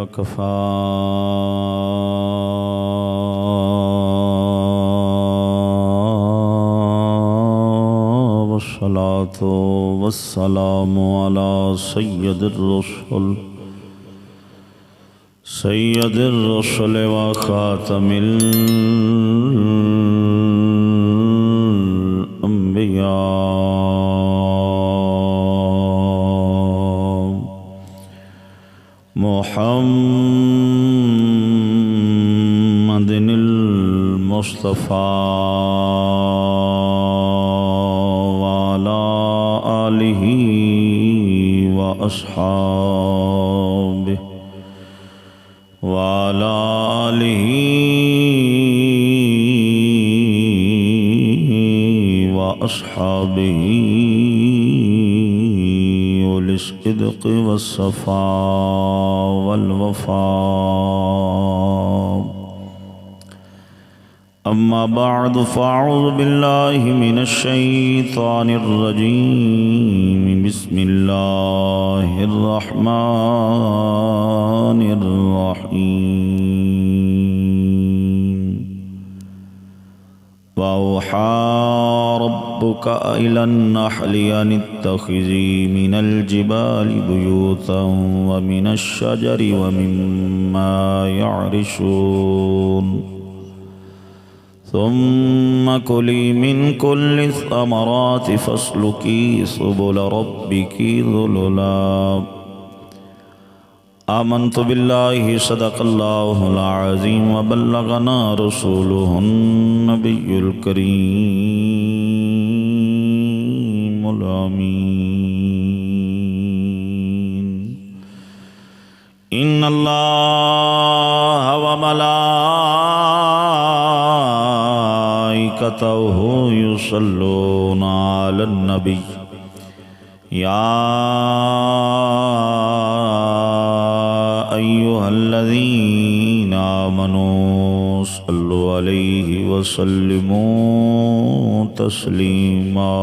وكفى والصلاة والسلام على سيد الرسل وخاتم الأنبياء محمد المصطفى وعلى آله وأصحابه وعلى آله وأصحابه أولي الصدق والصفاء والوفاء. أما بعد فأعوذ بالله من الشيطان الرجيم. بسم الله الرحمن الرحيم. وأوحى ربك إلى النحل أن اتخذي من الجبال بيوتا ومن الشجر ومما يعرشون ثم كلي من كل الثمرات فاسلكي سبل ربك ذللا. آمنت بالله صدق الله العظيم وبلغنا رسوله النبي الكريم الأمين. إن الله وملائكته يصلون على النبي يا أيها الذين آمنوا صلوا عليه وسلموا تسلیما.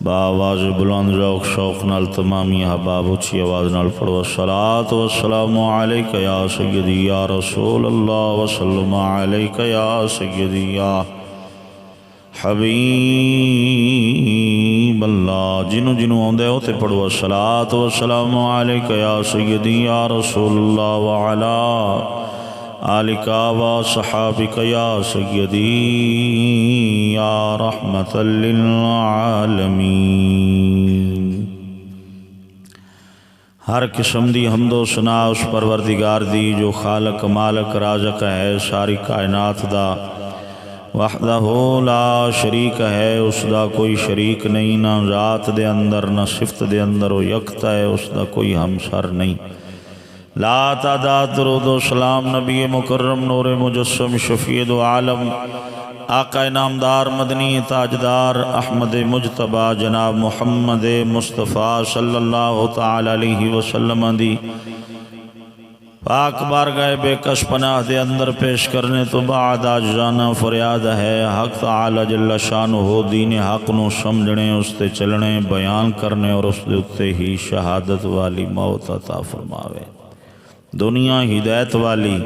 بآواز بلند ذوق شوق نال تمامی احباب اچھی آواز نال پڑھو الصلاۃ والسلام علیک یا سیدی یا رسول اللہ وسلم علیک یا سیدی یا حبیب اللہ. جنوں جنوں آندے ہو تے پڑھو الصلاۃ والسلام علیک یا سیدی یا رسول اللہ وعلا آلک وصحابک یا سیدی یا رحمت للعالمین. ہر قسم دی حمد و ثنا اس پروردگار دی جو خالق مالک رازق ہے ساری کائنات دا، وحدہ لا شریک ہے، اس دا کوئی شریک نہیں، نہ ذات دے اندر نہ صفت دے اندر، وہ یکتا ہے، اس دا کوئی ہمسر نہیں. لا تعداد درود و سلام نبی مکرم نور مجسم شفیع دو عالم آقا نامدار مدنی تاجدار احمد مجتبی جناب محمد مصطفیٰ صلی اللہ تعالی علیہ وسلم دی پاک بارگاہ بے کش پناہ دے اندر پیش کرنے تو بعد آجزانہ فریاد ہے حق تعالی جل شانہ دین حق نو سمجھنے، اس تے چلنے، بیان کرنے اور اس دے ہی شہادت والی موت عطا فرماوے. دنیا ہدایت والی،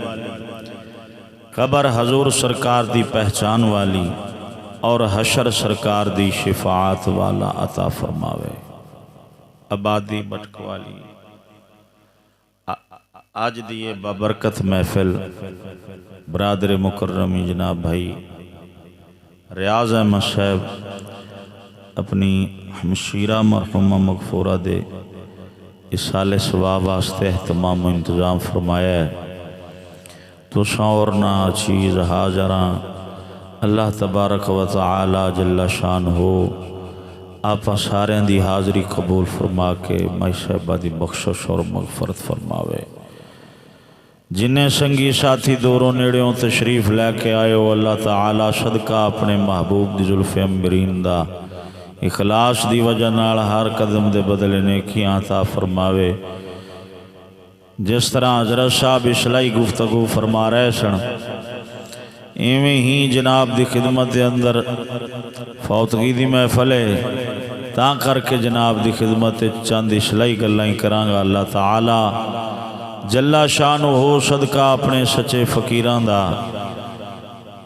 قبر حضور سرکار دی پہچان والی اور حشر سرکار دی شفاعت والا عطا فرماوے. آبادی بٹک والی آج دیئے بابرکت محفل برادر مکرمی جناب بھائی ریاض احمد صاحب اپنی ہمشیرہ مرحومہ مغفورہ دے اصال ثواب واسطے اہتمام و انتظام فرمایا ہے. تو اور نہ چیز حاضراں اللہ تبارک و تعالی جل شان ہو آپ سارے دی حاضری قبول فرما کے مائی صاحبہ دی بخشش اور مغفرت فرماوے. جنہیں سنگی ساتھی دوروں نیڑیوں تشریف لے کے آئے ہو اللہ تعالی صدقہ اپنے محبوب دی زلف امبرین دا اخلاص دی وجہ نال ہر قدم دے بدلے نیکیاں عطا فرماوے. جس طرح حضرت صاحب اصلاحی گفتگو فرما رہے سن ایویں ہی جناب دی خدمت دے اندر فوتگی دی محفل ہے تاں کر کے جناب دی خدمت چند اصلاحی گلاں ہی کرانگا۔ اللہ تعالی جلا شان ہو صدقہ اپنے سچے فقیران دا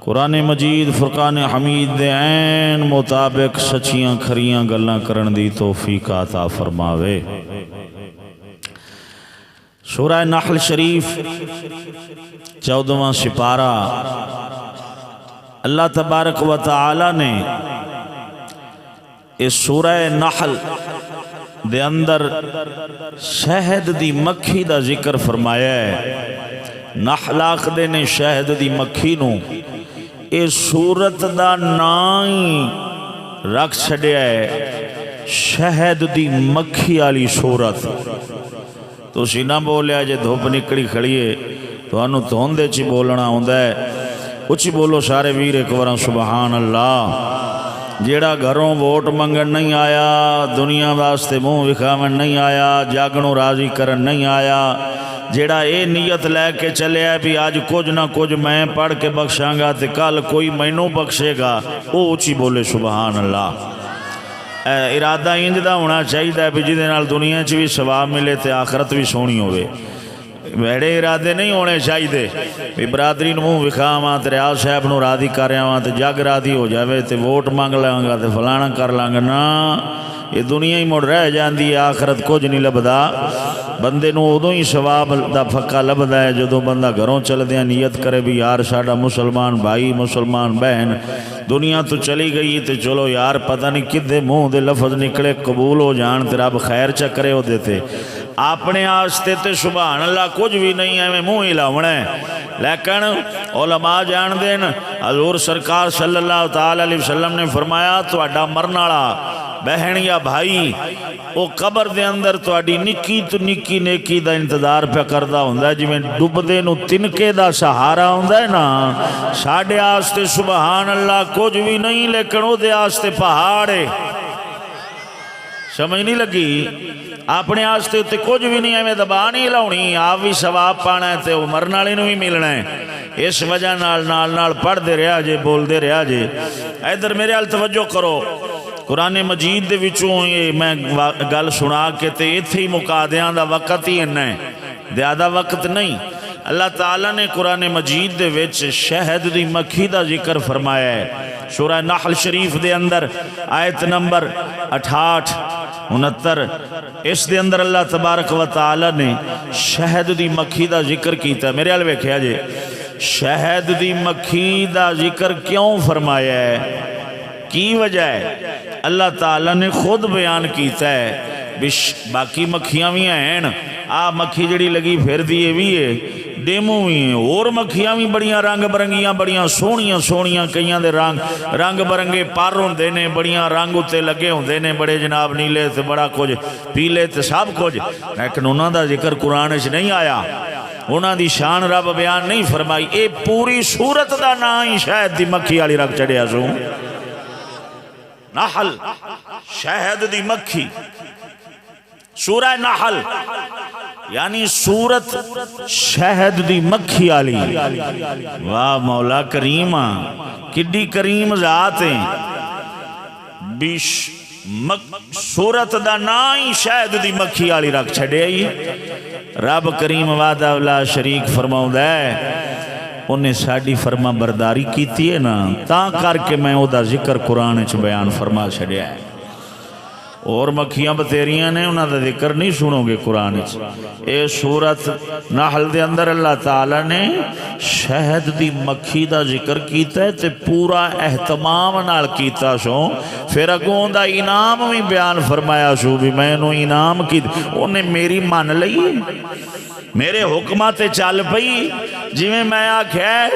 قرآن مجید فرقان حمید دے عین مطابق سچیاں کھریاں گلاں کرن دی توفیق عطا فرماوے۔ سورہ نحل شریف 14واں سپارہ اللہ تبارک و تعالی نے اس سورہ نحل دے اندر شہد دی مکھی دا ذکر فرمایا ہے۔ نحل آخدے نے شہد دی مکھی نو، اس سورت دا نائی رکھ چھڑیا ہے شہد دی مکھی والی سورت۔ تو اسی نہ بولیا جے دھوپ نکڑی کھڑیے تو انہوں توندے چی بولنا ہوندہ ہے، اچھی بولو سارے ویر ایک ورن سبحان اللہ۔ جیڑا گھروں ووٹ منگن نہیں آیا، دنیا واسطے منہ وکھاون نہیں آیا، جاگنوں راضی کرن نہیں آیا، جیڑا اے نیت لے کے چلے ہے بھی آج کچھ نہ کچھ میں پڑھ کے بخشاں گا تے کل کوئی مینوں بخشے گا، او اچھی بولے سبحان اللہ۔ ارادہ انج دا ہونا چاہیے بھی جدے نال دنیا چ بھی ثواب ملے تے آخرت بھی سونی ہوئے۔ ویڑے ارادے نہیں ہونے چاہیے بھی برادری نو منہ وکھاواں تے ریاض صاحب نو راضی کراواں تے جگ راضی ہو جاوے تے ووٹ منگ لاں گا تے فلانا کر لاں گا، نا یہ دنیا ہی مڑ رہ جاندی ہے، آخرت کچھ نہیں لبدا۔ بندے نو ادوں ہی ثواب دا پھکا لبدا ہے جدوں بندہ گھروں چلدیاں نیت کرے بھی یار ساڈا مسلمان بھائی مسلمان بہن دنیا تو چلی گئی تے چلو یار پتہ نہیں کدے منہ دے لفظ نکلے قبول ہو جان تے رب خیر چکرے ہو دیتے۔ اپنے آستے تے سبحان اللہ کچھ بھی نہیں ہے، میں منہ ہی لاؤنا ہے، لیکن علماء جان دین حضور سرکار صلی اللہ تعالی علیہ وسلم نے فرمایا تو اڈا مرنالا بہن یا بھائی وہ قبر دے اندر تو اڈی نکی تو نکی نیکی دا انتظار پہ کردہ ہوندہ ہے، جی میں ڈب دے نو تنکے دا سہارا ہوندہ ہے نا۔ ساڑھے آستے سبحان اللہ کچھ بھی نہیں، لیکن وہ دے آستے پہاڑے سمجھ نہیں لگی۔ اپنے آستے تے کچھ بھی نہیں ہے، میں دبا نہیں لاؤنی، آپ بھی ثواب پانا ہے تے مرن والے نو بھی ملنا ہے۔ اس وجہ نال پڑھ دے رہا جے، بول دے رہا جے۔ ادھر میرے حال توجہ کرو، قرآن مجید دے وچوں یہ میں گل سنا کے تے ایتھے ہی مکا دیاں دا وقت ہی انہیں زیادہ وقت نہیں۔ اللہ تعالیٰ نے قرآن مجید دے وچ شہد دی مکھی دا ذکر فرمایا ہے۔ سورہ نحل شریف دے اندر آیت نمبر 68 69 اس دے اندر اللہ تبارک و تعالیٰ نے شہد دی مکھی دا ذکر کیتا ہے۔ میرے حال ویکھیا جے شہد دی مکھی دا ذکر کیوں فرمایا ہے، کی وجہ ہے؟ اللہ تعالیٰ نے خود بیان کیتا ہے۔ باقی مکھیاں بھی ہیں، آ مکھی جڑی لگی پھر دیئے بھی ہے، ڈیمو بھی ہیں، اور مکھیاں بھی بڑیاں رنگ برنگیاں بڑیاں سونیاں سونیاں، کئیاں دے رنگ برنگے پر ہوندے نے، بڑیاں رنگ اتے لگے ہوندے نے، بڑے جناب نیلے تے بڑا کچھ پیلے تے سب کچھ، لیکن انہاں دا ذکر قرآن وچ نہیں آیا، انہاں دی شان رب بیان نہیں فرمائی۔ اے پوری سورت دا نام ہی شہد دی مکھی والی رکھ چڑھیا سو، نحل شہد دی مکھی، سورہ نحل یعنی سورت شہد دی مکھی والی۔ واہ مولا کریم، کڈی کریم ذات ہیں، سورت دا نام ہی شہد دی مکھی والی رکھ چھڑے ہی۔ رب کریم وعدہ لا شریک فرماؤں ہے، انہیں ساڑی فرما برداری کیتی ہے نا، تاں کر کے میں او دا ذکر قرآن چ بیان فرما چھڑیا ہے۔ اور مکھیاں بتیریاں نے انہاں دا ذکر نہیں سنو گے قرآن چ۔ اے سورت نحل دے اندر اللہ تعالیٰ نے شہد دی مکھی دا ذکر کیتا ہے تے پورا اہتمام نال کیتا سو، پھر اگوں دا انعام بھی بیان فرمایا سو بھی میں نو انعام کی، انہیں میری مان لئی، میرے حکمات چل پئی، جی میں آکھیا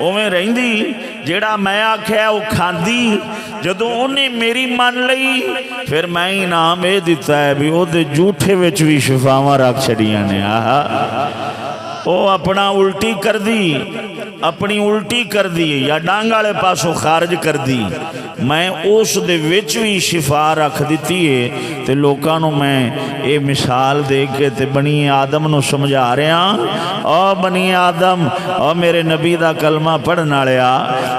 اویں رہندی، جیڑا میں آکھیا وہ کھاندی، جدوں انہیں میری مان لئی پھر میں انعام اے دیتا ہے بھی او دے جھوٹے وچ بھی شفاواں رکھ چھڑیاں نے۔ او اپنا الٹی کر دی، اپنی الٹی کر دی یا ڈانگ والے پاسوں خارج کر دی، میں اس دے وچ بھی شفا رکھ دیتی ہے تے لوکاں نو میں اے مثال دے کے تے بنی آدم نو سمجھا رہا، او بنی آدم، او میرے نبی دا کلمہ پڑھن والیا،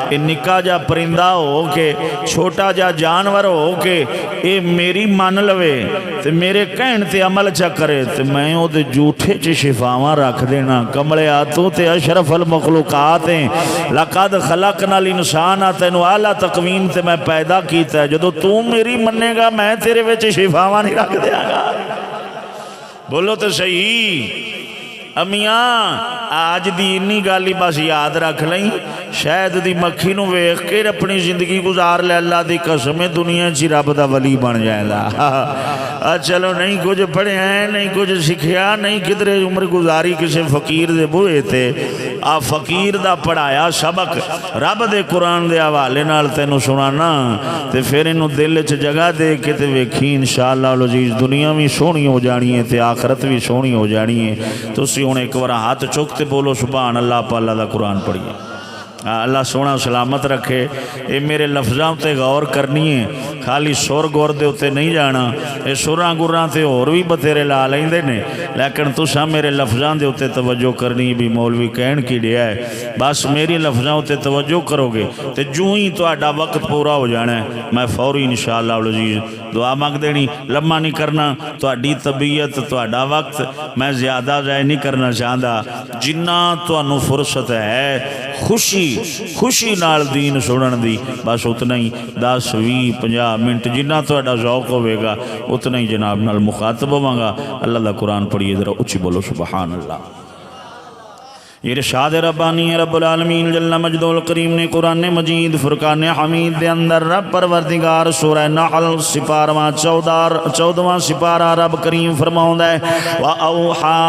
اے نکا جا پرندہ ہو کے چھوٹا جا جانور ہو کے اے میری مان لوے تے میرے کہن تے عمل چا کرے تے میں او دے جھوٹے چ شفاواں رکھ دینا۔ کملیا تو تے اشرف المخلوقات ہیں، لقد خلقنا الانسان، تینو اعلیٰ تقویم تے میں پیدا کیتا ہے، جدو تو میری مننے گا میں تیرے وچ شفاواں نہیں رکھ دیا گا۔ بولو تو صحیح۔ امیاں آج دی انی گالی بس یاد رکھ لیں، شاید دی مکھی نو ویکھ کے اپنی زندگی گزار لے، اللہ دی قسم دنیا چی رب دا ولی بن جائے گا۔ چلو نہیں کچھ پڑھے ہیں، نہیں کچھ سکھیا، نہیں کدھر عمر گزاری کسی فقیر دے بوئے تھے، آ فقیر دا پڑھایا سبق رب دے قرآن دے حوالے نال تینو سنانا تے پھر انو دل چ جگہ دے کے تے ویکھی انشاءاللہ العزیز دنیا بھی سونی ہو جانی ہے تے آخرت بھی سونی ہو جانی ہے۔ تو اسی ہوں ایک بار ہاتھ چکتے بولو سبحان اللہ، پا اللہ دا قرآن پڑھیے۔ اللہ سونا سلامت رکھے۔ اے میرے لفظاں تے غور کرنی ہے، خالی سر گور دے ہوتے نہیں جانا، اے سراں گراں تے اور بھی بتیرے لا لیندے نے، لیکن تساں میرے لفظاں دے ہوتے توجہ کرنی بھی مولوی کہن کی ڈیا ہے، بس میری لفظاں ہوتے توجہ کرو گے تے جو ہی تو آڈا وقت پورا ہو جانا ہے، میں فوری انشاءاللہ العزیز دعا مانگ دینی، لمحہ نہیں کرنا، تو آڈی طبیعت تو آڈا وقت میں زیادہ ضائع نہیں کرنا چاہتا، جنہ تو انو فرصت ہے خوشی نال دین سنن دی، بس اتنا ہی 10 20 50 منٹ جنہ تہاڈا ذوق ہوئے گا اتنا ہی جناب نال مخاطب ہوواں گا۔ اللہ دا قرآن پڑھیے، ذرا اچھی بولو سبحان اللہ۔ ارشاد ربانی رب العالمین جل مجدہ الکریم نے قرآن مجید فرقان حمید دے اندر رب پروردگار سورہ نحل سپارواں 14واں سپارہ رب کریم فرماؤں ہے وَأَوْحَا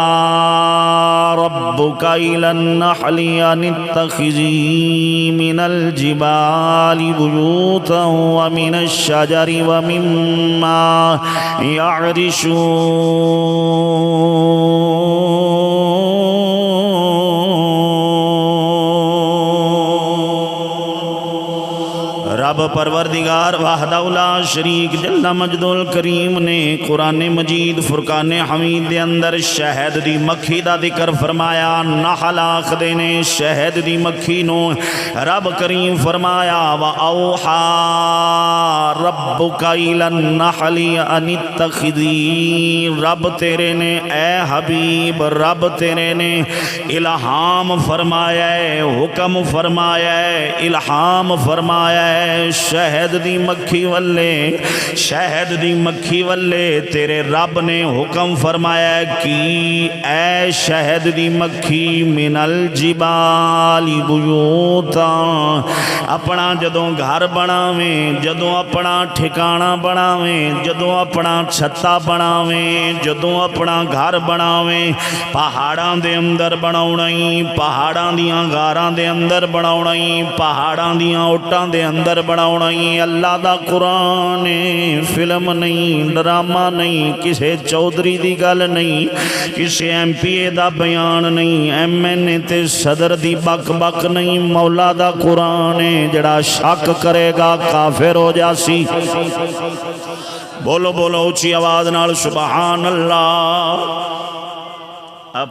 رَبُّكَ إِلَى النَّحْلِ أَنِ اتَّخِذِي مِنَ الْجِبَالِ بُيُوتًا وَمِنَ الشَّجَرِ وَمِمَّا يَعْرِشُونَ۔ رب پروردگار وحدہ لا شریک جل مجدہ الکریم نے قرآن مجید فرقان حمید دے اندر شہد دی مکھی دا ذکر فرمایا، نحل آخدے نے شہد دی مکھی نو رب کریم فرمایا وَأَوْحَا رَبُّكَ إِلَى النَّحْلِ أَنِ اتَّخِذِي، رب تیرے نے اے حبیب رب تیرے نے الہام فرمایا ہے، حکم فرمایا ہے، الہام فرمایا ہے شہد دی مکھی والے تیرے رب نے حکم فرمایا کہ اے شہد دی مکھی من الجبال بیوتا، اپنا جدوں گھر بناویں، جدوں اپنا ٹھکانہ بناویں، جدوں اپنا چھتا بناویں، جدوں اپنا گھر بناویں، پہاڑاں دے اندر بناونائی، پہاڑاں دیاں غاراں دے اندر بناونائی، پہاڑاں دیاں اوٹاں دے اندر بناونائی۔ اللہ دا قرآن فلم نہیں، ڈرامہ نہیں، کسے چودھری دی گل نہیں، کسے ایم پی اے دا بیان نہیں، ایم این اے تے صدر دی بک بک نہیں، مولا دا قرآن جڑا شک کرے گا کافر ہو جاسی۔ بولو بولو اچھی آواز نال سبحان اللہ۔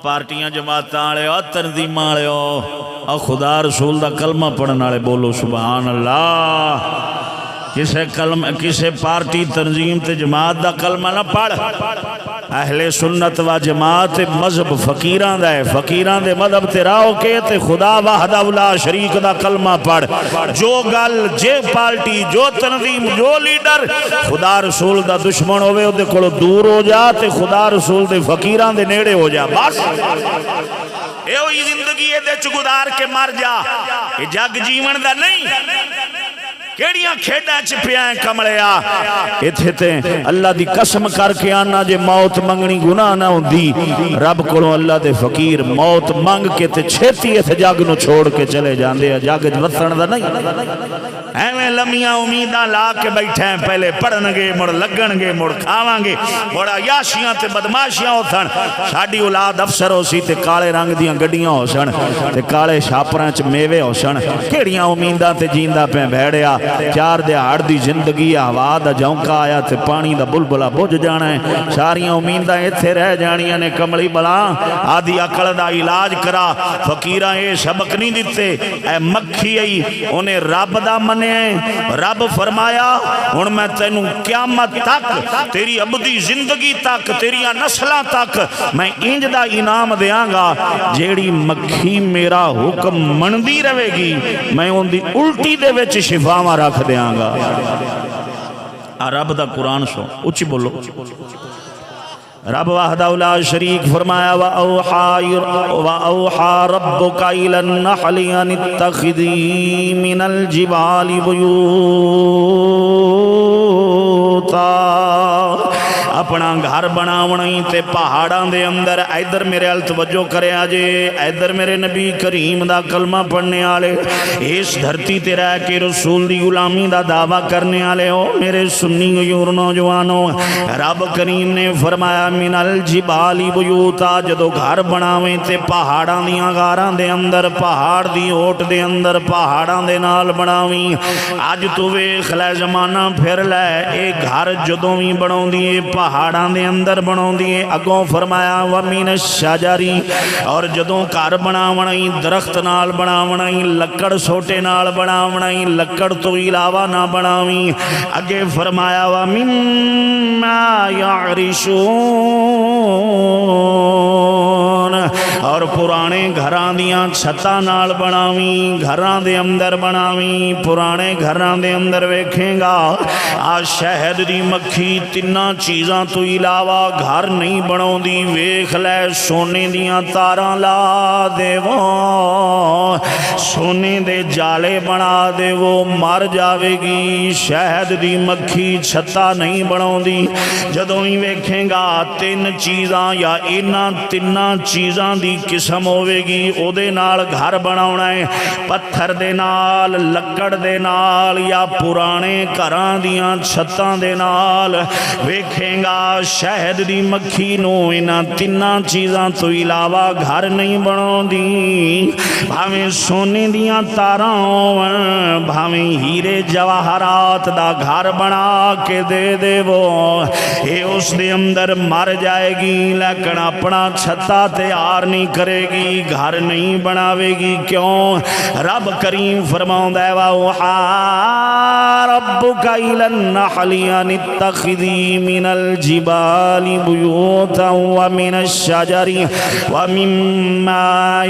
پارٹیاں جماعتاں والے تنظیم والے خدا رسول دا کلمہ پڑھن والے بولو سبحان اللہ۔ کسے پارٹی تنظیم تے جماعت دا کلمہ نہ پڑھ، اہل سنت و جماعت مذہب فقیران دا ہے، فقیران دے مذہب تے راہو کے تے خدا وحدہ لا شریک دا کلمہ پڑھ۔ جو گل جے پارٹی جو تنظیم جو لیڈر خدا رسول دا دشمن ہوئے دے کولو دور ہو جا تے خدا رسول دے فقیران دے نیڑے ہو جا، بس اے ہوئی زندگی دے چ گزار کے مر جا۔ یہ جگ جیون دا نہیں کیڑیاں کھیڈاں چ پیا کملیا ایتھے تے اللہ دی قسم کر کے آنا جے موت منگنی گناہ نہ ہوندی رب کولوں اللہ دے فقیر موت منگ کے تے چھتی اس جگ نو چھوڑ کے چلے جاندے جگ وسن دا نہیں ایویں لمیاں امیداں لا کے بیٹھے ہیں پہلے پڑھن گے مڑ لگن گے مڑ کھاواں گے بڑا یاشیاں تے بدماشیاں ہو سن ساڈی اولاد افسر ہو سی تے کالے رنگ دیاں گڈیاں ہو سن تے کالے شاپراں چ میوے ہو سن کیڑیاں امیداں تے جیندا پہ بھیڑیا چار دہاڑ دی زندگی ہوا دا جھونکا آیا تے پانی دا بلبلا بجھ جانا ہے ساریاں امیداں ایتھے رہ جانیاں نے کملی بلا آدھی عقل دا علاج کرا فقیراں اے سبق نہیں دیتے اے مکھی ای انہیں رب دا منے رب فرمایا ہن میں تینوں قیامت تک تیری ابدی زندگی تک تیریاں نسلاں تک میں انج دا انعام دیاں گا جیڑی مکھی میرا حکم مندی رہے گی میں ان دی الٹی دے وچ شفاواں رکھ دیاں گا رب دا قرآن سو اچھی بولو رب وحدہ لا شریک فرمایا وَأَوْحَى رَبُّكَ إِلَى النَّحْلِ أَنِ اتَّخِذِي مِنَ الْجِبَالِ بُيُوتًا اپنا گھر بناونی تے پہاڑاں دے اندر ادھر میرے ال توجہ کرے آجے ادھر میرے نبی کریم دا کلمہ پڑھنے آلے اس دھرتی تے رہ کے رسول دی غلامی دا دعویٰ کرنے آلے ہو میرے سنی غیور نوجوانوں رب کریم نے فرمایا من الجبال بیوتا جدو گھر بناویں تے پہاڑاں دیاں غاراں دے اندر پہاڑ دی اوٹ دے اندر پہاڑاں دے نال بناویں آج تو ویکھ لے زمانہ پھر لے اے گھر جدوں وی بناؤں دیے پہاڑاں دے اندر بناؤں دیے اگوں فرمایا وَمِنَ الشَّجَرِ اور جدوں گھر بناونائی درخت نال بناونائی لکڑ سوٹے نال بناونائی لکڑ تو علاوہ نہ بناویں اگے فرمایا وَمِمَّا يَعْرِشُونَ اور پرانے گھراں دیاں چھتاں نال بناویں گھراں دے اندر بناویں پرانے گھراں دے اندر ویکھیں گا آج شہد دی مکھی تنہ چیزاں تو علاوہ گھر نہیں بناؤں دی ویکھ لے سونے دیاں تاراں لا دے وہ سونے دے جالے بنا دے وہ مر جاوے گی شہد دی مکھی چھتا نہیں بناؤں دی جدوں ہی ویکھیں گا تین چیزاں یا اینا تنہ چیزاں دی قسم ہوئے گی او دے نال گھر بناونا ہے پتھر دے نال لکڑ دے نال یا پرانے گھراں دیاں چھتاں دے نال ویکھیں گا شہد دی مکھی نو اینا تنہ چیزاں تو علاوہ گھر نہیں بناؤں دی بھاویں سونے دیاں تاراں بھاویں ہیرے جواہرات دا گھر بنا کے دے دے وہ اے اس دے اندر مر جائے گی لیکن اپنا چھتا تیار نہیں کرے گی گھر نہیں بناوے گی کیوں رب کریم فرماؤں دے وَأَوْحَى رَبُّكَ إِلَى النَّحْلِ أَنِ اتَّخِذِي مِنَ الْجِبَالِ بُيُوتًا وَمِنَ الشَّجَرِ وَمِمَّا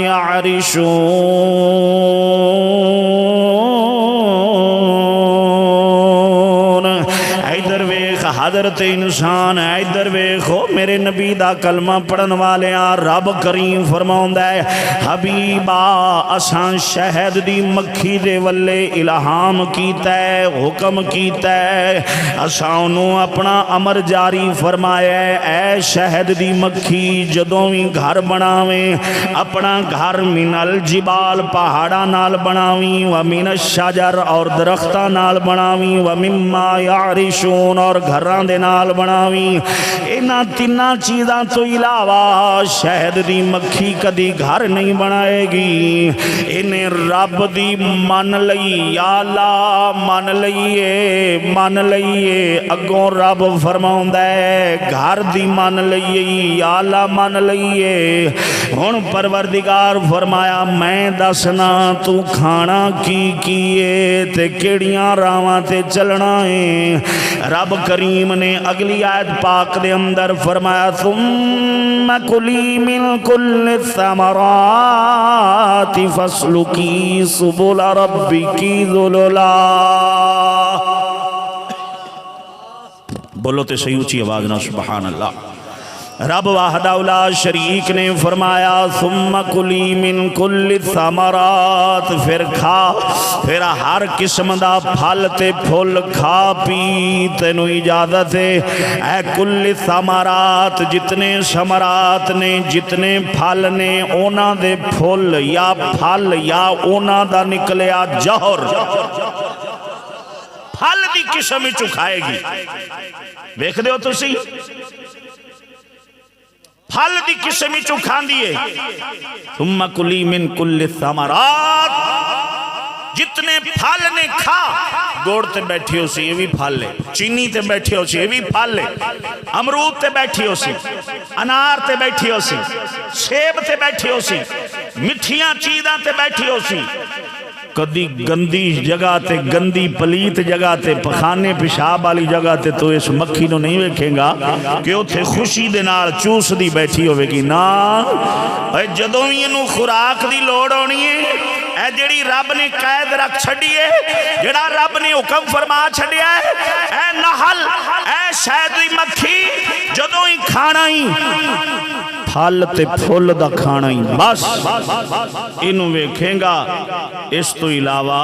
يَعْرِشُونَ ادھر ویخ حضرت انسان ادھر ویخو میرے نبی دا کلمہ پڑھن والے رب کریم فرماؤں دے حبیبا اساں شہد دی مکھی دے ولے الہام کیتا ہے حکم کیتا ہے اساں انہوں اپنا امر جاری فرمایا ہے اے شہد دی مکھی جدوں بھی گھر بناویں اپنا گھر من الجبال پہاڑا نال بناویں ومن الشجر اور درختہ نال بناویں ومما یعرشون اور گھران دے نال بناویں اینا تینہ چیزاں تو علاوہ شہد دی مکھی کدی گھر نہیں بنائے گی انہیں رب دی من لئی یا اللہ من لئیے اگوں رب فرماؤں دے گھر دی من لئیے یا اللہ من لئیے ہن پروردگار فرمایا میں دسنا تو کھانا کی کیے تے کیڑیاں راواں تے چلنا ہے رب کریم نے اگلی آیت پاک دے اندر فرمایا ثم کلی من کل الثمرات فاسلکی سبل ربکی ذللا بولو تے صحیح اونچی آواز نہ سبحان اللہ رب وحدہ لا شریک نے فرمایا ثم کلی من کل ثمرات، پھر کھا، پھر ہر قسم دا پھل تے پھل کھا پی، تینو اجازت ہے اے کل ثمرات، جتنے ثمرات نے جتنے پھل نے اونا دے پھل یا پھل یا اونا دا نکلیا جوہر پھل دی قسم چکھائے گی. دیکھ دے ہو تسی پھل دی قسم چکھان دیئے. ثم کلی من کل ثمرات، جتنے پھل نے کھا، گوڑ تے بیٹھی ہو سی یہ بھی پھل لے، چینی تے بیٹھی ہو سی یہ بھی پھل لے، امرود تے بیٹھی ہو سی، انار تے بیٹھی ہو سی، سیب تے بیٹھی ہو سی، مٹھیاں چیزاں تے بیٹھی ہو سی. کدی گندی جگہ تے گندی پلیت جگہ تے پخانے پیشاب والی جگہ تے تو اس مکھی نو نہیں ویکھے گا کہ اتھے خوشی دے نال چوس دی بیٹھی ہوئے گی. نا جدوں بھی انہوں خوراک دی لوڑ ہونی ہے، اے جڑی رب نے قید رکھ چھڑیے، جڑا رب نے حکم فرما چھڑیا ہے، اے نحل اے شہد دی مکھی، جدوں ہی کھانا ہی پھل تے پھل دا کھانا ہی بس انہوں ویکھیں گا. اس تو علاوہ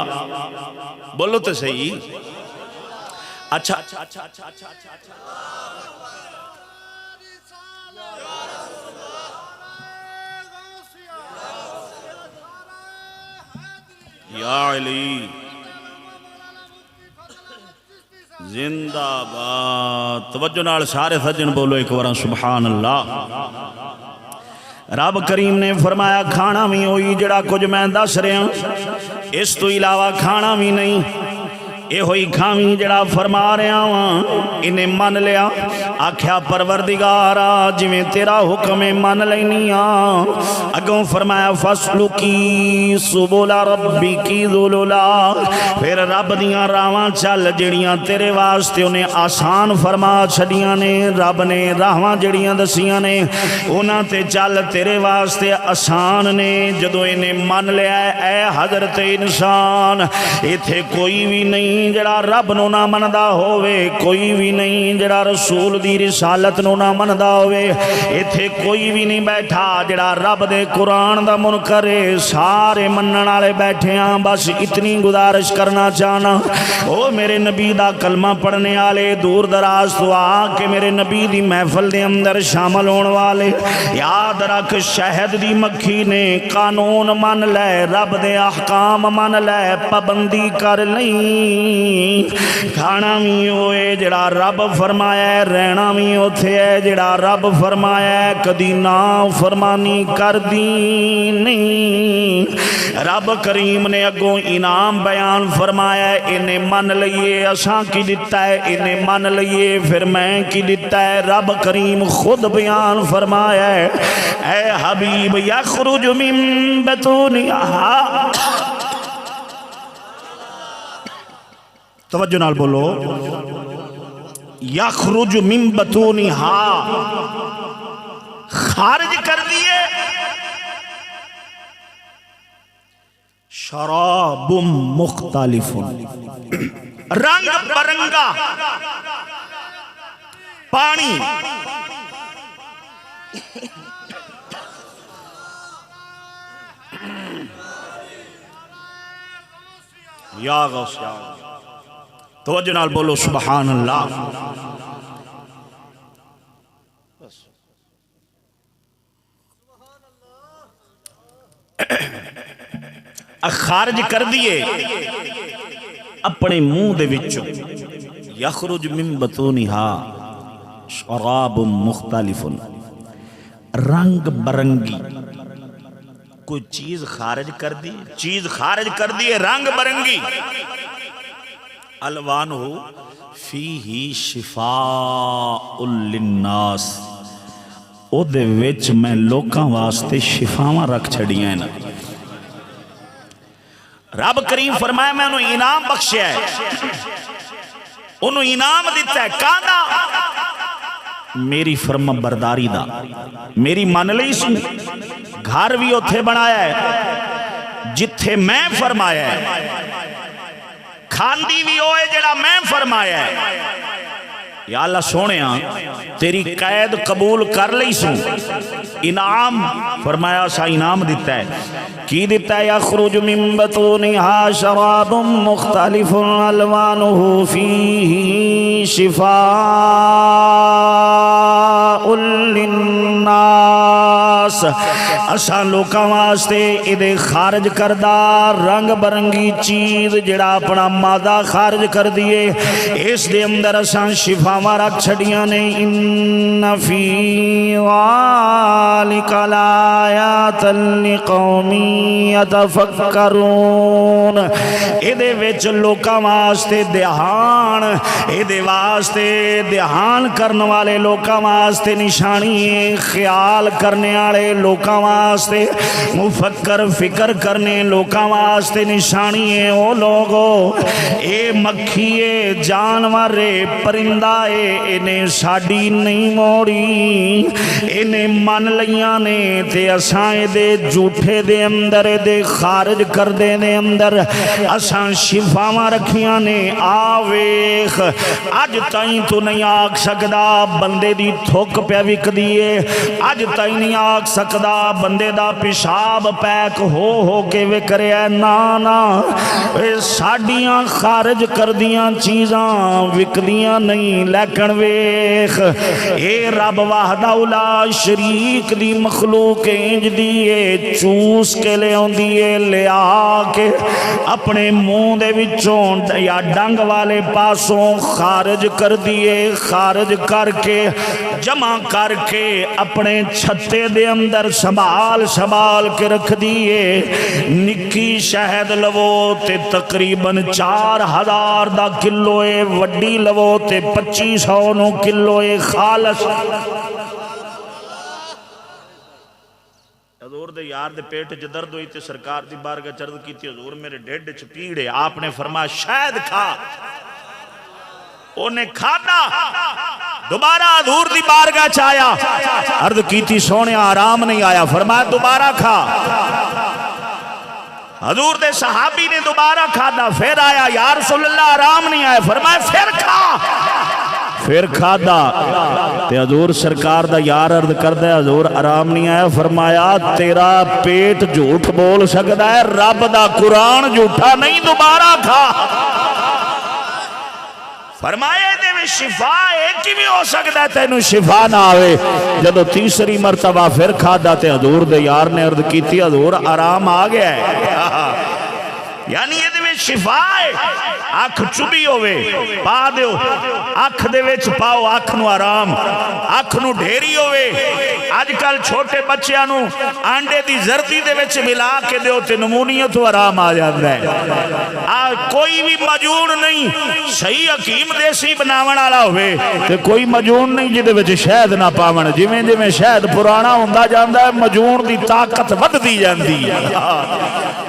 بولو تو صحیح. اچھا یا علی زندہ باد. توجہ نال سارے سجن بولو ایک بار سبحان اللہ. رب کریم نے فرمایا کھانا بھی ہوئی جڑا کچھ میں دس رہا ہوں، اس تو علاوہ کھانا بھی نہیں. اے ہوئی کھاویں جڑا فرما رہا ہوں انہیں من لیا. آکھیا پروردگارا جویں تیرا حکم من لینی آں. اگوں فرمایا فَاسْلُكِي سُبُلَ رَبِّكِ ذُلُلَا، پھر رب دیاں راواں چل جڑیاں تیرے واسطے انہیں آسان فرما چھڑیاں نے. رب نے راواں جڑیاں دسیاں نے انہاں تے چل تیرے واسطے آسان نے. جدو انہیں من لیا اے حضرت انسان، ایتھے کوئی بھی نہیں جڑا رب نو نہ مندا ہوئے، کوئی بھی نہیں جڑا رسول دی رسالت نو نہ مندا ہوئے، ایتھے کوئی بھی نہیں بیٹھا جڑا رب دے قرآن دا منکر ہے. سارے منن والے بیٹھے ہیں. بس اتنی گزارش کرنا چاہنا، او میرے نبی دا کلمہ پڑھنے والے دور دراز تو آ کے میرے نبی دی محفل دے اندر شامل ہون والے، یاد رکھ شہد دی مکھی نے قانون من لے، رب دے احکام من لے، پابندی کر لیں. کھانا بھی ہوئے جڑا رب فرمایا ہے، رہنا بھی ہوتے ہے جڑا رب فرمایا ہے، کدی نا فرمانی کر دی نہیں. رب کریم نے اگوں انعام بیان فرمایا ہے، انہیں من لئیے اساں کی دیتا ہے، انہیں من لئیے پھر میں کی دیتا ہے. رب کریم خود بیان فرمایا ہے اے حبیب یخرج من بطونہا. توجہ نال بولو یخرج من بطونہا، خارج کر دیے شراب مختلف، رنگ برنگا پانی. یا غوث یا توجہ نال بولو سبحان اللہ. خارج کر دیے اپنے منہ دے وچوں. یخرج من بطونہا شراب مختلف، رنگ برنگی. کوئی چیز خارج کر دی، چیز خارج کر دی رنگ برنگی. الوانہ فیہ شفاء للناس، او دے وچ میں لوکاں واسطے شفاواں رکھ چھڑیاں نا. رب کریم فرمایا میں انہوں انعام بخشیا ہے، انہوں انعام دیتا ہے. کانا میری فرما برداری دا، میری من لئی سی. گھر بھی اتھے بنایا ہے جتھے میں فرمایا ہے، کھاندی بھی ہوئے جڑا میں فرمایا ہے. یا اللہ سونے تیری قید قبول کر لی سو انعام فرمایا سا انعام دیتا ہے کی دیتا ہے یخرج من بطونها شراب مختلف الوانه فيه شفاء للناس اساں لوکاں واسطے ادے خارج کردہ رنگ برنگی چیز جڑا اپنا مادہ خارج کر دیے اس دے اندر اساں شفاواں رکھ چھڑیاں نے ان فی ذالک لآیات لقوم یتفکرون ادے وچ لوکاں واسطے دھیان ادے واسطے دھیان کرن والے لوکاں واسطے نشانی خیال کرنے والے لوکاں واسطے مفکر فکر کرنے لوکاں واسطے نشانی ہے او لوگو اے مکھی ہے جانور ہے پرندہ ہے انہیں ساڑی نہیں موڑی انہیں من لیاں نے تے اساں دے جھوٹے دے اندر دے خارج کر دے دے اندر اساں شفاواں رکھیاں نے آویخ اج تائیں تو نہیں آگ سکدا بندے دی تھوک پہ وک دیئے اج تائیں نہیں آگ سکدا بندے دا پیشاب پیک ہو کے وکرے ہے نانا ساڑیاں خارج کر دیاں چیزاں وکدیاں نہیں لیکن ویخ اے رب وحدہ لا شریک دی مخلوق انج دیئے چوس کے لے ہوں دیئے لے آکے اپنے منہ دے وچوں یا ڈنگ والے پاسوں خارج کر دیئے خارج کر کے جمع کر کے اپنے چھتے دے اندر سنبھال کے رکھ دیئے نکی شہد لوو تے تقریباً 4000 دا کلوے وڈی لوو تے 2500 کلوے خالص حضور دے یار دے پیٹ چ درد ہوئی تے سرکار دی بارگاہ چرد کی تھی حضور میرے ڈیڈ چ پیڑے آپ نے فرمایا شاید کھا انہیں کھانا دوبارہ حضور دی بارگاہ چایا عرض کی تھی سونے آرام نہیں آیا فرمایا دوبارہ کھا حضور دے صحابی نے دوبارہ کھانا پھر آیا یا رسول اللہ آرام نہیں آیا فرمایا پھر کھا پھر کھادا تے حضور سرکار دا یار عرض کردہ حضور آرام نہیں آیا فرمایا تیرا پیٹ جھوٹ بول سکتا ہے رب دا قرآن جھوٹا نہیں دوبارہ کھا فرمایا دے میں شفا ایک ہی بھی ہو سکتا ہے تینوں شفا نہ آوے جدو تیسری مرتبہ پھر کھادا تے حضور دے یار نے عرض کی تھی حضور آرام آ گیا ہے یعنی یہ دے میں شفا ہے آنکھ چوبی ہوئے پا دیو آنکھ دے ویچ پاؤ آنکھ نو آرام آنکھ نو ڈھیری ہوئے آج کل چھوٹے بچیاں نو آنڈے دی زردی دے ویچ ملا کے دیو تے نمونیت و آرام آ جاندہ ہے کوئی بھی مجون نہیں صحیح حکیم دیسی بناون آلا ہوئے تے کوئی مجون نہیں جدے ویچ شہد نہ پاون جویں شہد پرانا ہوندہ جاندہ ہے مجون دی طاقت ود دی جاندی ہے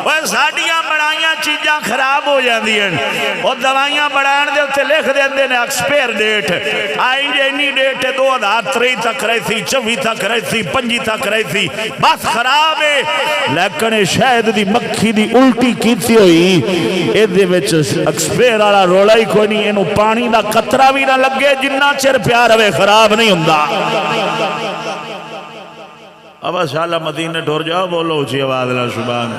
وہ ساڑیاں بڑھائیاں چیزاں خراب ہو جاندی ہیں وہ دوائیاں بڑھائن دے ہوتے لکھ دیندے نے ایکسپیر ڈیٹ آئیں جے انہی ڈیٹ 2003 تک رہی تھی 24 تک رہی تھی 5 تک رہی تھی بس خراب ہے لیکن شاید دی مکھی دی الٹی کیتی ہوئی اے دے وچ ایکسپیر والا رولا ہی کوئی نہیں انہوں پانی دا قطرہ بھی نہ لگے جنہ چر پیار ہوئے خراب نہیں ہوندہ اب انشاءاللہ مدینہ ڈھور جاؤ بولو اچھی آواز اللہ سبحان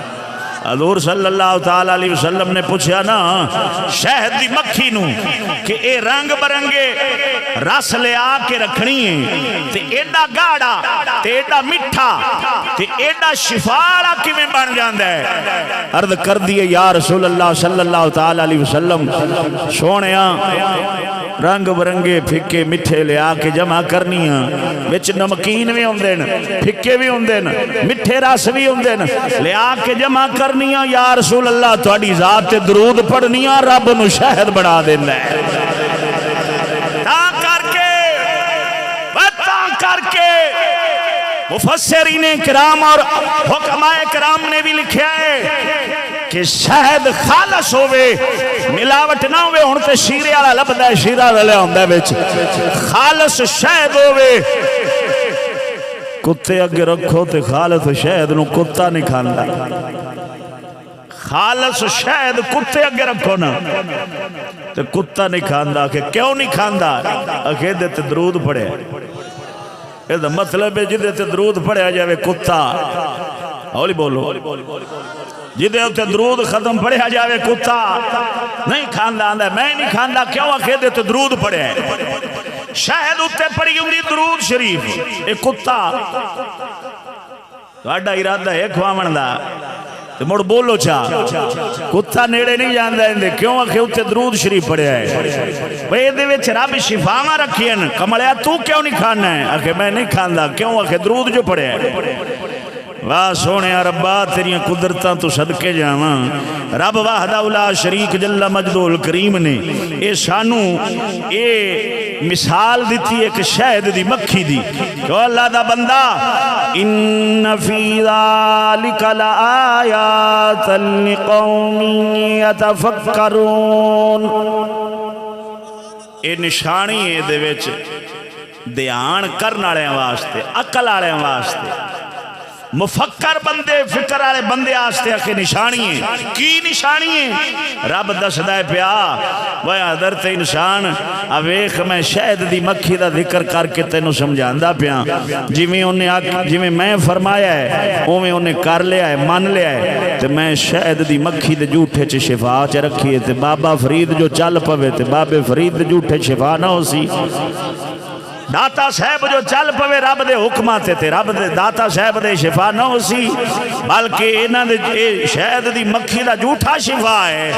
حضور صلی اللہ تعالیٰ علیہ وسلم نے پوچھا نا شہد دی مکھی نو کہ اے رنگ برنگے رس لے آ کے رکھنی ہے تے ایڈا گاڑا تے ایڈا مٹھا تے ایڈا شفاڑا کی میں بن جاندہ ہے عرض کر دیئے یا رسول اللہ صلی اللہ تعالیٰ علیہ وسلم سونیاں رنگ برنگے پھکے مٹھے لے آ کے جمع کرنیاں وچ نمکین بھی ہوندے پھکے بھی ہوندے مٹھے رس بھی ہوندے لے آ کے جمع کرنیاں یا رسول اللہ تھوڑی ذات تے درود پڑھنیاں رب نو شہد بنا دینا ہے کر کے مفسرین کرام اور حکماء کرام نے بھی لکھیا ہے کہ شہد خالص ہوئے ملاوٹ نہ ہوئے ہونتے شیرے والا لبدا ہے شیرہ رلے ہوندہ ہے بچ خالص شہد ہوئے کتے اگے رکھو تے خالص شہد نو کتا نہیں کھاندا خالص شہد کتے اگے رکھو نا تو کتا نہیں کھاندا کہ کیوں نہیں کھاندا اکھے دے تے درود پڑھے یہ مطلب ہے جدے تے درود پڑھیا جاوے کتا ہولی بولو جدے تے درود ختم پڑھیا جاوے کتا نہیں کھاندا آندا میں نہیں کھاندا کیوں اکھے دے تے درود پڑھیا شہد اتے پڑھی ہوندی درود شریف اے کتا تہاڈا ارادہ ہے کھواون دا تے مڑ بولو چاہ کتا نیڑے نہیں جاندا اندے کیوں اکھے اتے درود شریف پڑھیا ہے بھئی دے وچ رب شفاواں رکھی ہیں کملیا تو کیوں نہیں کھانا ہے اکھے میں نہیں کھاندا کیوں اکھے درود جو پڑھیا ہے واہ سونے ربا تیریاں قدرتاں تو صدقے جاواں رب وحدہ لا شریک جل مجدہ الکریم نے اے سانو اے مثال دیتی ایک شہد دی مکھی دی کہ اللہ دا بندہ ان فی ذالک لآیات لقوم یتفکرون اے نشانی اے دے وچ دھیان کرن والے واسطے عقل والے واسطے مفکر بندے فکر والے بندے آستے اکھے نشانی ہیں کی نشانی ہیں رب دسدا ہے پیا وہ حضرت انسان اویخ میں شہد دی مکھی دا ذکر کر کے تینوں سمجھاندا پیا جویں میں فرمایا ہے اوویں انہیں کر لیا ہے مان لیا ہے تے میں شہد دی مکھی دے جھوٹے چ شفا چ رکھی ہے تے بابا فرید جو چل پوے تے بابے فرید دے جھوٹے شفا نہ ہو سی داتا صاحب جو چل پوے رب دے حکماتے تے رب دے داتا صاحب دے شفا نہ ہو سی بلکہ انہاں دے شہد دی مکھی دا جھوٹا شفا ہے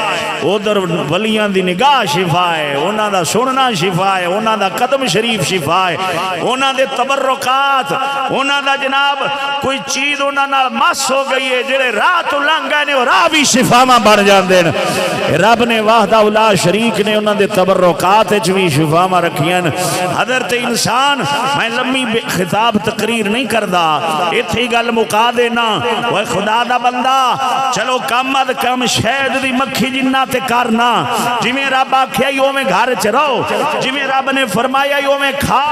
ادھر ولیاں دی نگاہ شفا ہے انہاں دا سننا شفا ہے انہاں دا قدم شریف شفا ہے انہاں دے تبرکات انہاں دا جناب کوئی چیز انہاں نال مس ہو گئی ہے جڑے راہ تو لنگ گئے نے راہ بھی شفاواں بن جاندے نے رب نے وحدہ لا شریک نے انہاں دے تبرکات وچ بھی شفاواں رکھیاں حضرت میں لمبی خطاب تقریر نہیں کردا ایتھے گل مکا دینا وہ خدا دا بندہ چلو کم از کم شہد دی مکھی جنہ تے کرنا جویں رب آکھیا اوویں گھر چ رہو جویں رب نے فرمایا اوویں کھا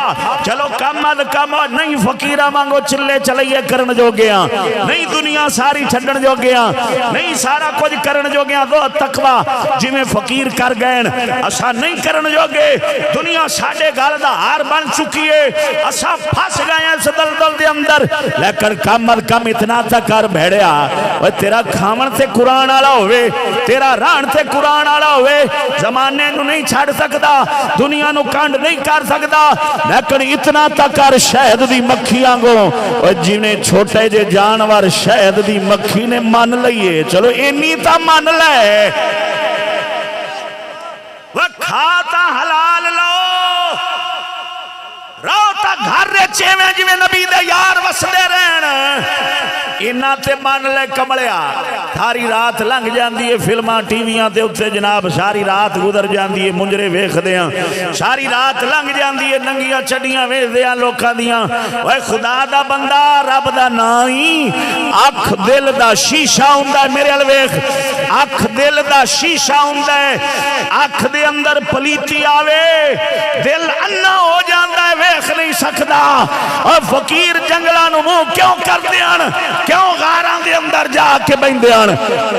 چلو کم از کم نہیں فقیراں وانگو چلے چلائیے کرن جو گیا نہیں دنیا ساری چھڈن جو گیا نہیں سارا کچھ کرن جو گیا وہ تقوی جویں فقیر کر گئے اساں نہیں کرن جو گے دنیا ساڈے گل دا ہار بن چکی ہے اساں پھس گئے ہیں اس دلدل دے اندر لیکن کم از کم اتنا تا کر بھیڑیا وہ تیرا کھاون تے قرآن والا ہوئے تیرا ران تے قرآن والا ہوئے زمانے نو نہیں چھڑ سکدا دنیا نو کانڈ نہیں کر سکدا لیکن اتنا تا کر شہد دی مکھیاں گو جنہیں چھوٹے جے جانور شہد دی مکھی نے مان لئیے چلو اینی تا مان لے وہ کھاتا حلال لو روتا گھر رے چیویں جویں نبی دے یار وسدے رہن انہاں تے مان لے کملیا ساری رات لنگ جاندی ہے فلماں ٹی ویاں تے اوتے جناب ساری رات گزر جاندی ہے منجرے ویکھدے ہاں ساری رات لنگ جاندی ہے ننگیاں چڈیاں ویکھدے ہاں لوکاں دیاں اوے خدا دا بندہ رب دا نام ہی اکھ دل دا شیشہ ہوندا ہے میرے ال ویکھ اکھ دل دا شیشہ ہوندا ہے اکھ دے اندر پلیتی آوے دل انا ہو جاندا ہے ویکھ نہیں سکدا اور فقیر جنگلاں نو منہ کیوں کر دیاں کیوں غاراں دے اندر جا کے بیندے ہن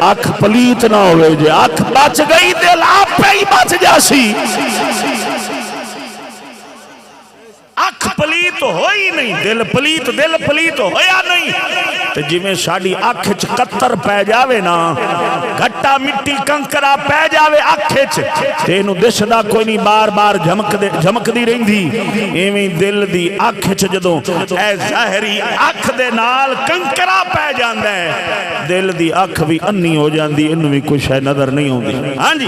اکھ پلیت نہ ہوئے جے اکھ بچ گئی دل آپ پہ ہی بچ جاسی اکھ پلیت ہوئی نہیں دل پلیت ہویا نہیں تو جی میں ساڑی اکھ چ قطر پہ جاوے نا گھٹا مٹی کنکرا پہ جاوے اکھ چ تینو دسدا کوئی نہیں بار بار جھمک دی رہی دی ایویں دل دی اکھ چ جدوں اے ظاہری اکھ دے نال کنکرا پہ جاندا ہے دل دی اکھ بھی انی ہو جاندی اینو بھی کوئی شے نظر نہیں ہوندی ہاں جی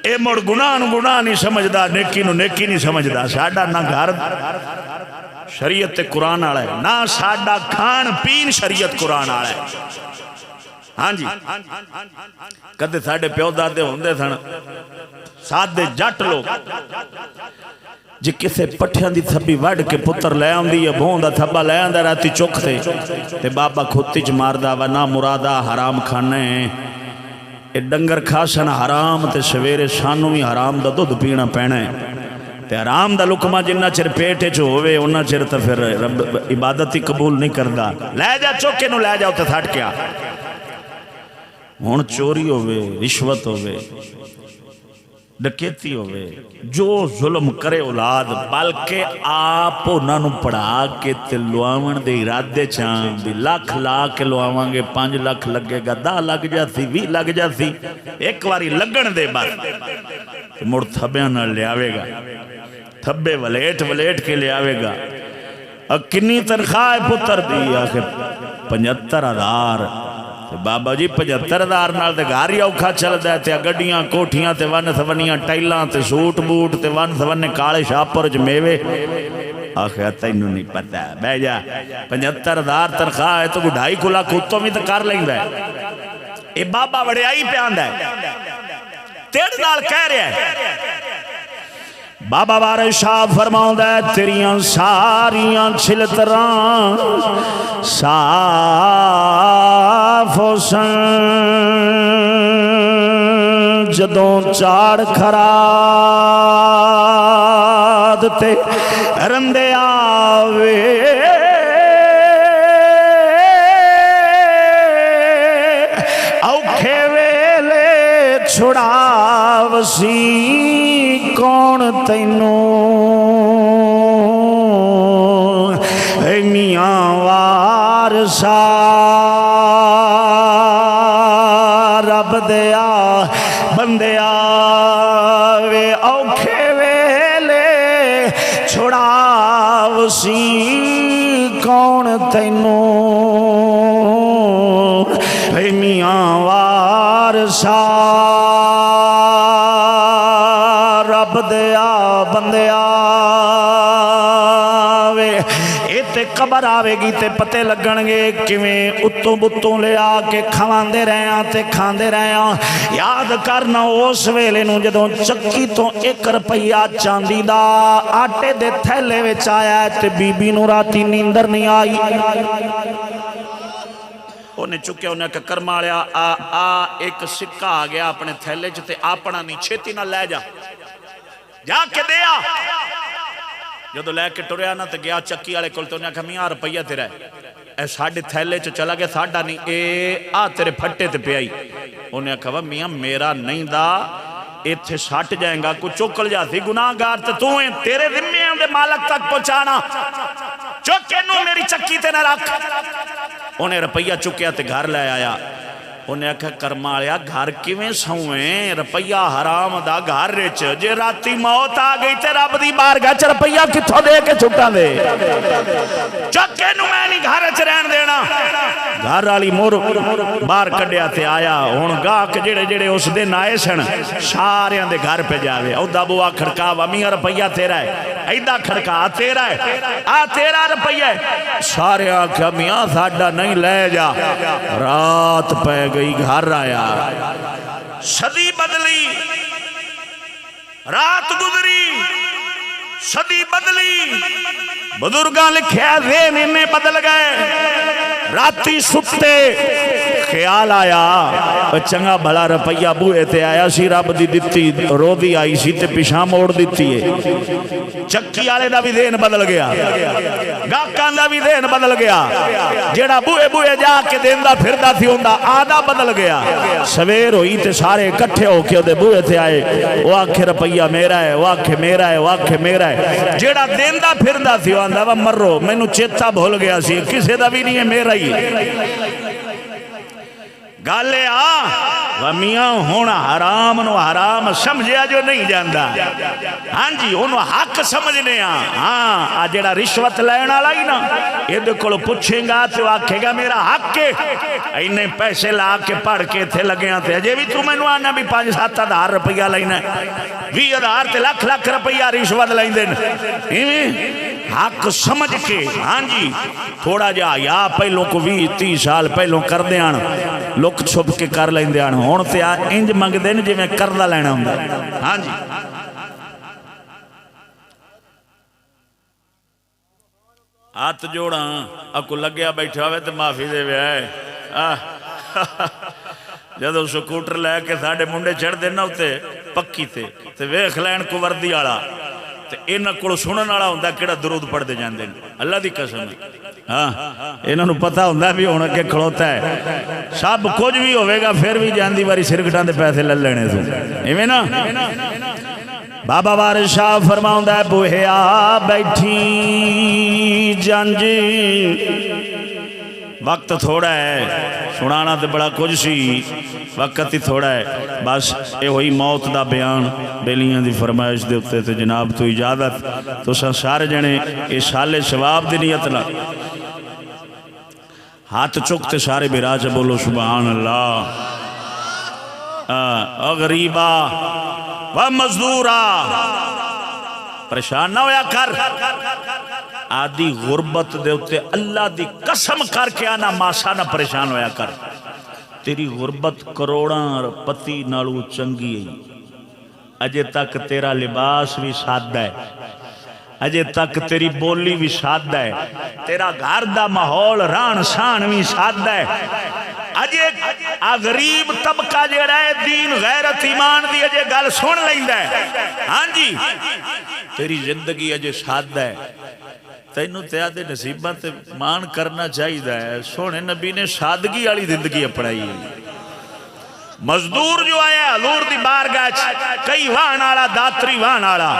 اے مڑ گناہ نو گناہ نہیں سمجھدا نیکی نو نیکی نہیں سمجھدا ساڈا نہ گھر شریعت تے قرآن والا ہے نہ ساڈا کھان پین شریعت قرآن والا ہے ہاں جی کدے ساڈے پیو دادے ہوندے سن سادے جٹ لوگ جی کسے پٹھیاں دی تھبی وڈ کے پتر لے آندی یا بھون دا تھبا لے آندا راتی چک تے بابا کھوتی چ ماردا وا نا مرادا حرام کھانے اے ڈنگر کھاسن حرام تے سویرے سانو بھی حرام دا دودھ پینا پینا ہے تے حرام دا لقمہ جنہ چر پیٹے چو ہوئے انہ چر تا پھر رب عبادت ہی قبول نہیں کردا لے جا چوکے نو لے جاؤ تے تھٹ کیا ہن چوری ہوے رشوت ہوے ڈکیتی ہوے جو ظلم کرے اولاد بلکہ آپ انہاں نوں پڑھا کے تے لواون دے ارادے چاں بھی لاکھ لا کے لواواں گے 5 لاکھ لگے گا 10 لگ جاتی 20 لگ جاتی ایک واری لگن دے بس مڑ تھبیاں نال لے آوے گا تھبے ولیٹ کے لے آوے گا کنی تنخواہ پتر دی آخر 75,000 بابا جی 75,000 نال تے گھر ہی اوکھا چلدا ہے تے گڈیاں کوٹھیاں تے ون سونیاں ٹائلاں تے سوٹ بوٹ تے ون سونے کالے شاپر چ میوے آخر تینوں نہیں پتہ بہ جا 75,000 تنخواہ ہے تو 2.5 لاکھ اتوں بھی تو کر لیندا ہے اے بابا وڈیائی پہ آندا ہے تیرے نال کہہ رہا ہے بابا وارث شاہ فرماؤں ہے تیریاں ساریاں چھلتراں صاف سن جدوں چاڑ خراد تے رندے آوے اوکھے ویلے چھڑاوسی کون تینوں اے میاں وارثا رب دیا بندیا وے اوکھے ویلے چھڑاوسی کون تینوں اے میاں وارثا رب دیا بندیا وے ایتے قبر آوے گی تے پتے لگن گے کیویں اتوں بتوں لے آ کے کھواندے رہیاں تے کھاندے رہیاں یاد کرنا اس ویلے نوں جدوں چکی تو 1 روپیہ چاندی دا آٹے دے تھیلے وچ آیا تے بی بی نوں راتی نیندر نہیں آئی انہیں چکے انہیں کہ کرمالیا ایک سکہ آ گیا اپنے تھیلے چ تے اپنا نہیں چھتی نہ لے جا جا کے دیا جدو لے کے ٹریا نا تے گیا چکی والے کول تے انہیں کہا میاں روپیہ تیرا ہے اے ساڈے تھیلے چ چلا گیا ساڈا نہیں اے تیرے پھٹے تے پہ آئی انہیں کہا میاں میرا نہیں دا ایتھے سٹ جائیں گا کچھ چکل جاتی گناہ گار تے تو ہیں تیرے ذمے دے مالک تک پہنچانا چکے نو میری چکی تے نہ رکھ انہیں روپیہ چکیا تے گھر لے آیا انہیں کہا کرمالیا گھر کیویں سوئیں روپیہ حرام دا گھر رچ جے راتی موت آ گئی تے رب دی بارگاہ چ روپیہ کتھوں دے کے چھٹا دے چکے نو میں نہیں گھر چ رہن دینا گھر والی مور باہر کڈیا تے آیا ہن گاہک جڑے جڑے اس دن آئے سن ساریاں دے گھر پہ جاوے او دا بوا کھڑکاوا میاں روپیہ تیرا ہے ایدا کھڑکا تیرا ہے تیرا روپیہ ہے سارے آکھیا میاں ساڈا نہیں لے جا رات پہ گئی گھر آیا صدی بدلی رات گزری صدی بدلی بزرگاں لکھیا ذہن انہیں بدل گئے راتی ستے خیال آیا چنگا بھلا روپیہ بوئے تے آیا سی رب دی دتی رو دی آئی سی تے پیشاں موڑ دیتی ہے چکی آلے دا بھی ذہن بدل گیا گاکاں دا بھی ذہن بدل گیا جیڑا بوئے بوئے جا کے دیندہ پھردہ تھی ہوندہ آدھا بدل گیا سویر ہوئی تے سارے کٹھے ہو کے دے بوئے تے آئے وہ آکھے روپیہ میرا ہے وہ آکھے میرا ہے وہ آکھے میرا ہے جیڑا دیندہ پھردہ تھی ہوندہ وہ مرو میں نو چیتا بھول گیا سی کسے دا بھی نہیں ہے میرا ہی گالے میاں ہونا حرام نو حرام سمجھیا جو نہیں جاندہ ہاں جی انہوں حق سمجھنے ہاں جیڑا رشوت لینا لائی نا یہ دیکھو پوچھیں گا تو آکھے گا میرا حق کے انہیں پیسے لا کے پڑھ کے تھے لگے آتے ہیں جے بھی تو میں نو آنا بھی 5-7 ہزار روپیہ لینا 20,000 تے لاکھ روپیہ رشوت لائیں دین حق سمجھ کے ہاں جی تھوڑا جا یا پہلوں کو 20-30 سال پہلوں کر دیاں لوگ چھپ کے کر لیں دیاں ہون تے انج منگ دین جی میں کردہ لینا ہوں ہاں جی ہاتھ جوڑا اکو لگیا بیٹھا ہوئے تو معافی دے وے آئے جدو سکوٹر لے کے ساڑھے منڈے چڑھ دینا ہوتے پکی تے ویخ لین کو وردی آڑا تے انہ کو سنن آڑا ہوندہ کیڑا درود پڑھ دے جان دیں اللہ دی قسم ہے ہاں انہوں پتہ ہوتا بھی ہونا کہ کھڑوتا ہے سب کچھ بھی ہوئے گا پھر بھی جاندی باری سرکٹان دے پیسے لے لینے تو ایویں نا بابا وارث شاہ فرماؤں ہے بوہیا بیٹھی جنج وقت تھوڑا ہے سنانا تو بڑا کچھ سی وقت ہی تھوڑا ہے بس یہ ہوئی موت دا بیان بیلیاں دی فرمائش دے ہوتے تھے جناب تو اجازت تو سارے جنے اس سال ثواب دی نیت نہ ہاتھ چکتے سارے براج بولو سبحان اللہ غریبا و مزدورا پریشان نہ ہویا کر آدھی غربت دے ہوتے اللہ دی قسم کر کے آنا ماسا نہ پریشان ہویا کر تیری غربت کروڑاں پتی نالو چنگی ہے اجے تک تیرا لباس بھی سادہ ہے اجے تک تیری بولی بھی سادہ ہے تیرا گھر دا ماحول ران سان بھی سادہ ہے اجے غریب طبقہ جڑا ہے دین غیرت ایمان دی اجے گل سن لیندا ہے ہاں جی تیری زندگی اجے سادہ ہے تینوں تیادے نصیبہ تے مان کرنا چاہیے ہے سونے نبی نے سادگی والی زندگی اپنائی ہے مزدور جو آیا حضور دی بارگاہ کئی وان آڑا داتری وان آڑا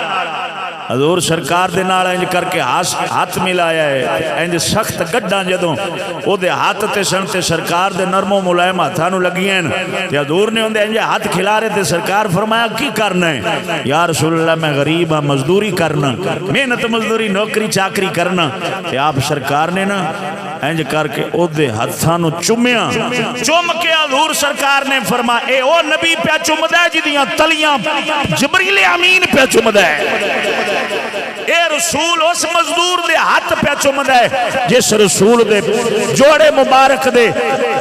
حضور سرکار دے نال انج کر کے ہاتھ ملایا ہے انج سخت گڈاں جدوں او دے ہاتھ تے سن تے سرکار دے نرم و ملائم ہاتھاں نو لگیاں تے حضور نے اوندے انج ہاتھ کھلا رہے تے سرکار فرمایا کی کرنا ہے یا رسول اللہ میں غریب ہاں مزدوری کرنا محنت مزدوری نوکری چاکری کرنا تے آپ سرکار نے نا انج کر کے او دے ہاتھاں نو چومیا چوم کے حضور سرکار نے فرمایا اے او نبی پہ چمدہ ہے جدیاں تلیاں جبریل امین پہ چمدہ ہے اے رسول اس مزدور دے ہاتھ پہ چمدہ ہے جس رسول دے جوڑے مبارک دے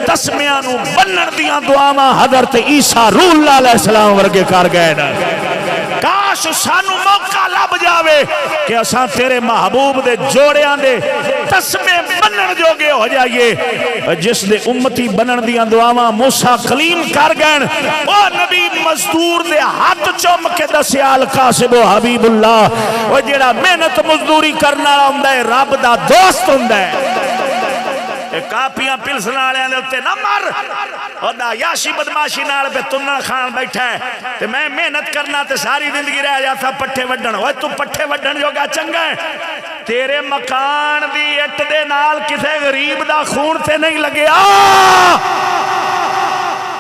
تسمیاں نو بنن دیاں دعاواں حضرت عیسیٰ روح اللہ علیہ السلام ورگے کار گئے نا کاش سانو موقع لب جاوے کہ اساں تیرے محبوب دے جوڑیاں دے تسمے بنن جوگے ہو جائیے جس دے امتی بنن دیاں دعاواں موسیٰ کلیم کر گئن او نبی مزدور دے ہاتھ چوم کے دسیال قاسب و حبیب اللہ وہ جڑا محنت مزدوری کرنا ہوندہ ہے رب دا دوست ہوندہ ہے کاپیاں پلس نالے آنے ہوتے نہ مر اور دا یاشی بدماشی نال پہ تنن خان بیٹھا ہے تے میں محنت کرنا تے ساری زندگی رہ جاتا پٹھے وڈن ہوئے تو پٹھے وڈن جو گا چنگا ہے تیرے مکان دی اٹ دے نال کسے غریب دا خون تے نہیں لگے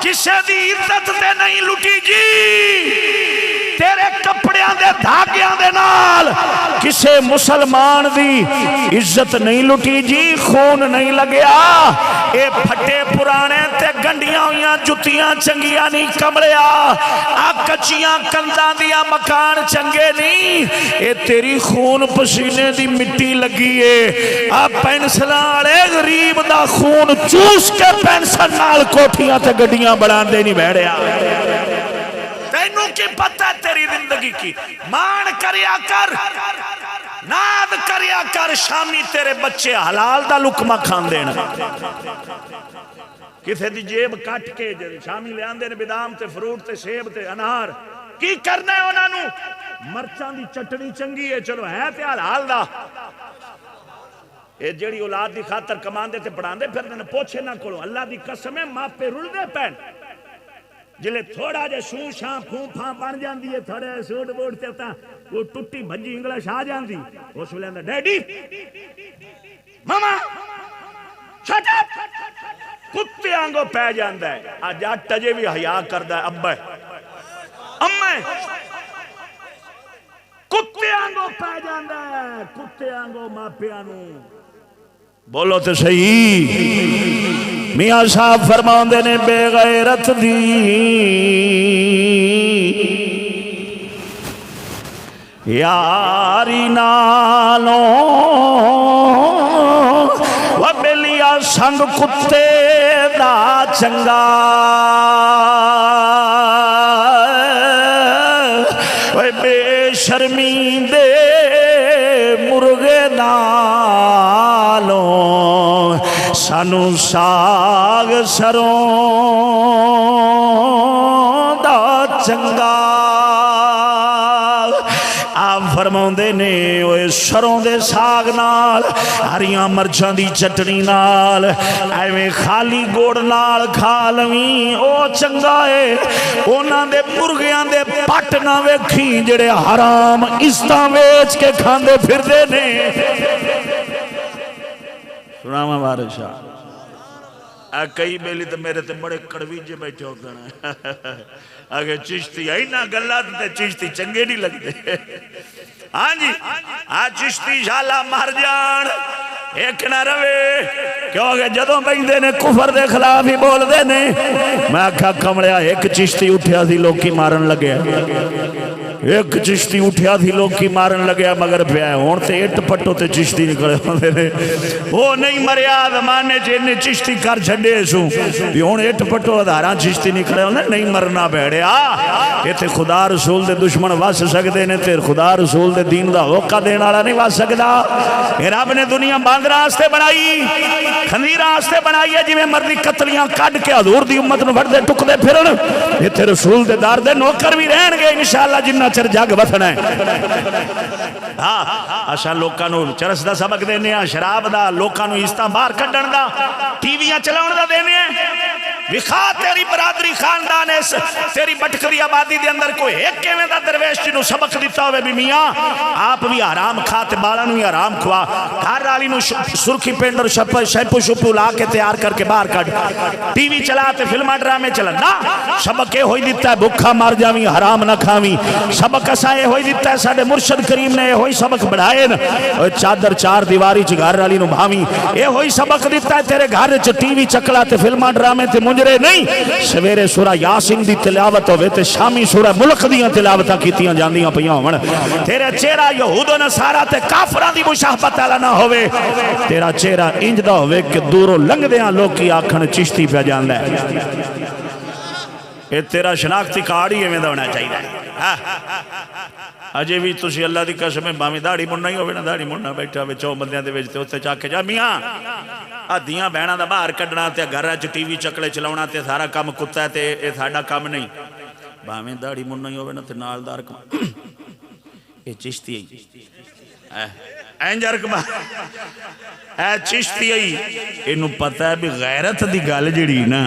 کسے دی عزت تے نہیں لٹی جی تیرے کپڑیاں دے دھاگیاں دے نال کسے مسلمان دی عزت نہیں لٹی جی خون نہیں لگیا اے پھٹے پرانے تے گنڈیاں ہویاں جتیاں چنگیاں نہیں کمڑیا کچیاں کنداں دیا مکان چنگے نہیں اے تیری خون پسینے دی مٹی لگی ہے پینسلالے غریب دا خون چوس کے پینسل نال کوٹھیاں تے گڈیاں بڑھان دے نہیں بیڑیا تینوں کی پتہ ہے تیری زندگی کی مان کریا کر ناد کریا کر شامی تیرے بچے حلال دا لکمہ کھان دینا کسے دی جیب کٹ کے شامی لے آن دینے بدام تے فروٹ تے سیب تے انہار کی کرنا ہے انہاں نو مرچان دی چٹنی چنگی ہے چلو ہے تے حلال دا اے جڑی اولاد دی خاطر کمان دے تے پڑھان دے پھر دینے پوچھے نہ کرو اللہ دی قسم ہے ماں پہ رل دے پین جلے تھوڑا جے شو شاں پھوں پھاں بن جان دیئے تھوڑے سوٹ بوٹ تے ہوتا وہ ٹوٹی بھجی انگلش آ جان دی وہ سولے اندر ڈیڈی ماما شٹ اپ کتے آنگو پہ جاندہ ہے آج ٹجے بھی حیاء کردہ ہے ابا ہے اممہ کتے آنگو پہ جاندہ ہے کتے آنگو ماں پیانو بولو تو صحیح میاں صاحب فرمان دینے بے غیرت دی یاری نالوں و بلیا سنگ کتے دا چنگا و بے شرمی دے مرغے نالوں سانو ساگ سروں دا چنگا فرماؤندے نے اوے سروں دے ساگ نال ہریاں مرچاں دی چٹنی نال ایویں خالی گوڑ نال کھا لویں او چنگا ہے انہاں دے مرغیاں دے پٹ نہ ویکھی جڑے حرام عزتاں ویچ کے کھاندے پھردے نے سناواں بادشاہ کئی بیلی تو میرے تے بڑے کڑوی جے بیٹھے ہوتے ہیں اگر چشتی آئی نا گلہ تے چشتی چنگے نہیں لگتے ہاں جی چشتی شالا مر جان ایک نہ روے کیونکہ جدوں بیندے نے کفر دے خلاف ہی بول دے نے میں آکھا کمڑیا ایک چشتی اٹھیا تھی لوکی مارن لگے ایک چشتی اٹھیا تھی لوکی مارن لگے مگر پیا ہون تے اٹ پٹو تے چشتی نکلے ہوندے نے وہ نہیں مریا زمانے چ چشتی کر چھڈے سو بھی ہن اٹ پٹو ادھاراں چشتی نکلے ہوندے نہیں مرنا بیڑیا ایتھے خدا رسول دے دشمن وس سکدے نے تے خدا رسول دے دین دا ہوکا دین والا نہیں وس سکدا اے رب نے دنیا باندر واسطے بنائی خنزیر واسطے بنائی ہے جویں مرضی قتلیاں کڈ کے حضور دی امت نو وڈدے ٹکدے پھرن ایتھے رسول دے دار دے نوکر بھی رہن گے انشاءاللہ جنہ چر جگ وسنا ہے ہاں اساں لوکاں نو چرس دا سبق دینے ہاں شراب دا لوکاں نو عزتاں باہر کڈن دا ٹی ویاں چلاون دا دینے ہیں وکھا تیری برادری خاندان اس تیری بٹکری آبادی دے اندر کوئی ایک کیویں دا درویش جنوں سبق دیتا ہوئے بھی میاں آپ بھی حرام کھاتے بالانو بھی حرام کھوا گھر والی نو سرخی پینڈ اور شیپو شپو لا کے تیار کر کے باہر کٹ ٹی وی چلاتے فلمہ ڈرامے چلن نا سبق یہ ہوئی دیتا ہے بھوکا مار جاویں حرام نہ کھاویں سبق اسا یہ ہوئی دیتا ہے ساڈے مرشد کریم نے یہ ہوئی سبق بڑھائے نا چادر چار دیواری چ گھر والی نو بھاویں یہ ہوئی سبق دیتا ہے تیرے گھر چ ٹی وی چکلا تے فلمہ ڈرامے تے منجرے نہیں سویرے سورہ یاسین دی تلاوت ہوئے تے شامی سورہ ملک دیاں تلاوتاں کیتیاں جاندیاں پیاں ہون تیرا چہرہ یہود و نصارہ تے کافراں دی مشابہت والا نہ ہوئے تیرا چہرہ انج دا ہوئے کہ دوروں لنگ دیاں لوگ کی آکھن چشتی پہ جاندا ہے یہ تیرا شناختی کارڈ ہی میں دا ہونا چاہیے اجے بھی تسی اللہ دی قسم باویں داڑھی مننا ہی ہوئے نا داڑھی مننا بیٹھا ہوئے چو بندیاں دے وچ تے اوتے چا کے جا میاں دیاں بہناں دا باہر کڈنا تے گھر وچ ٹی وی چکلے چلاونا تے سارا کام کتا ہے تے اے ساڈا کام نہیں باویں داڑھی مننا ہی ہوئے نا تے نالدار کم اے چشتی ہے اینجر کما اے چشتی ہے اینو پتہ ہے بھی غیرت دی گل جڑی نا